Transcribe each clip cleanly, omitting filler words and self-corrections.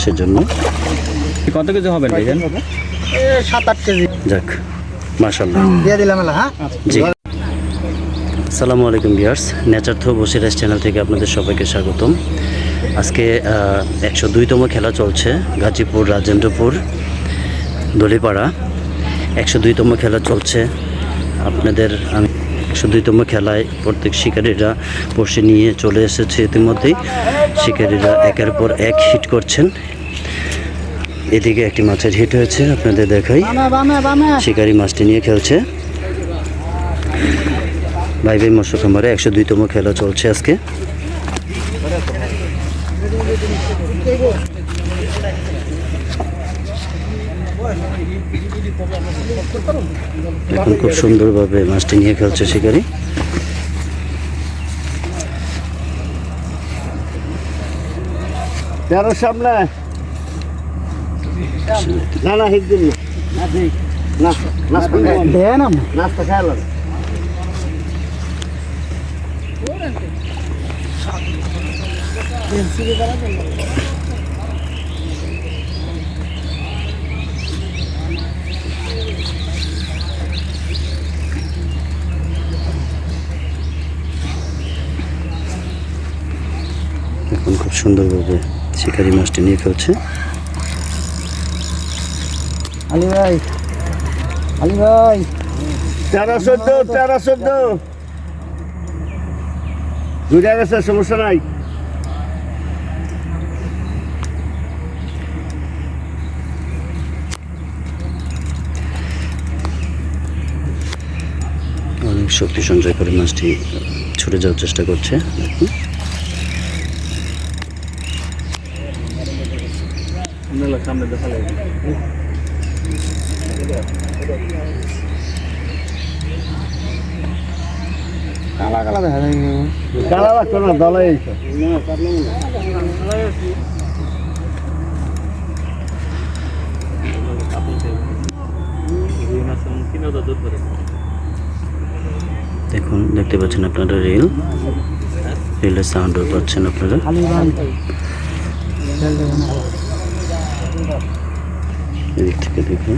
সেজন্য কত কেজি হবে ভাইজান? 7-8 কেজি। যাক মাশাআল্লাহ দিয়ে দিলাম। হ্যাঁ জি। আসসালামু আলাইকুম ভিউয়ার্স, নেচার থো বসিরাজ চ্যানেল থেকে আপনাদের সবাইকে স্বাগতম। আজকে 102তম খেলা চলছে গাজীপুর রাজেন্দ্রপুর দলিপাড়া। 102তম খেলা চলছে। আপনাদের আমি 102তম খেলায় প্রত্যেক শিকারীরা বসে নিয়ে চলে এসেছে। ইতিমধ্যেই শিকারীরা একের পর এক হিট করছেন। এদিকে একটি মাছের হিট হয়েছে, আপনাদের দেখাই। শিকারী মাছটি নিয়ে খেলছে। ভাই ভাই মৎস্য খামারে 102তম খেলা চলছে আজকে। এখন খুব সুন্দরভাবে মাছটি নিয়ে খেলছে শিকারী। সামনে না না হিট দিন না না নাস্তা খাইলাম। এখন খুব সুন্দরভাবে শিকারি মাছটি নিয়ে খেলছে। আলী ভাই 13-14 দুইটা গেছে, সমস্যা নাই। অনেক শক্তি সঞ্চয় করে মাছটি ছুটে যাওয়ার চেষ্টা করছে। সামনে দেখা লাগে কালা কালা দেখা যায়। কালা লাগতো না, দলাই দেখুন, দেখতে পাচ্ছেন আপনারা রিলের সাউন্ডও পাচ্ছেন আপনারা। এদিক থেকে দেখুন।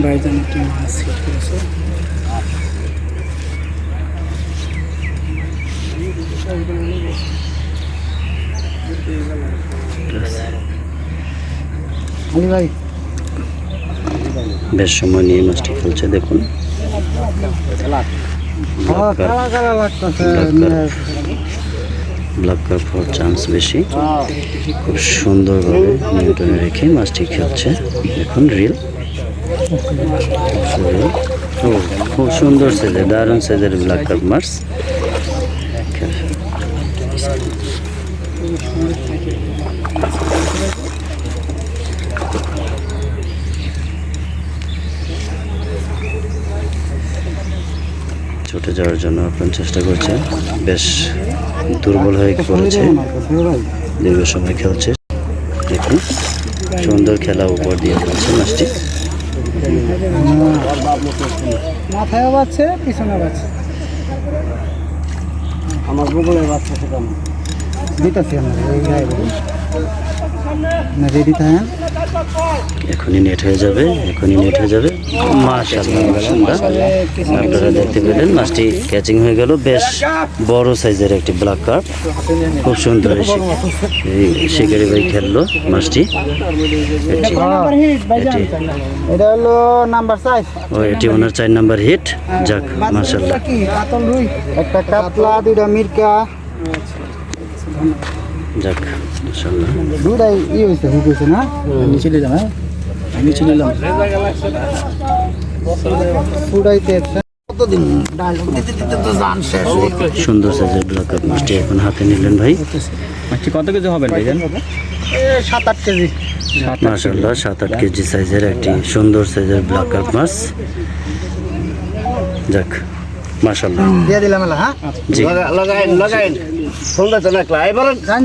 ভাইজান একটি মাছ হিট করেছে। আলী ভাই বেশ সময় নিয়ে মাছটি খেলছে। দেখুন ব্ল্যাক কাপ হওয়ার চান্স বেশি। খুব সুন্দরভাবে নিউটনে রেখে মাছটি খেলছে। দেখুন রিল, ও খুব সুন্দর সাইজের, দারুণ সাইজের ব্ল্যাক কাপ মাছ। ছুটে যাওয়ার জন্য আপনার চেষ্টা করছে। বেশ দুর্বল হয়ে পড়েছে, দীর্ঘ সময় খেলছে। দেখুন সুন্দর খেলা উপর দিয়ে খেলছে মাছটি। মাথায়ও বাচ্ছে, পিছনে বাচ্ছে। আমার গোবরে বাচ্চা সেটা দিতেছি আমরা রেডি থাকেন। এখনই নেট হয়ে যাবে, মাশাআল্লাহ আপনারা দেখতে পেলেন মাছটি ক্যাচিং হয়ে গেল। বেশ বড় সাইজের একটি ব্ল্যাক কার্প, খুব সুন্দর শিকারি ভাই খেললো মাছটি। এটা হলো নাম্বার 5। ও এটি ওনার 4 নাম্বার হিট। যাক মাশাআল্লাহ। একটা কাতলা, দুইটা মিরকা। যাক মাশাআল্লাহ। দুইটাই হয়েছে, হুক হয়েছে না? নিচে নিলাম, হ্যাঁ নিচে নিলাম। সুন্দর সাইজের ব্ল্যাক কাপ মাছটি এখন হাতে নিলেন ভাই। মাছটি কত কেজি হবে ভাইজান? 7-8 কেজি। মাশাআল্লাহ 7-8 কেজি সাইজের একটি সুন্দর সাইজের ব্ল্যাক কাপ মাছ। যাক মাশাআল্লাহ দিয়ে দিলাম। হ্যাঁ জি। লাগাইন সুন্দর তো লাগলা। এবার যান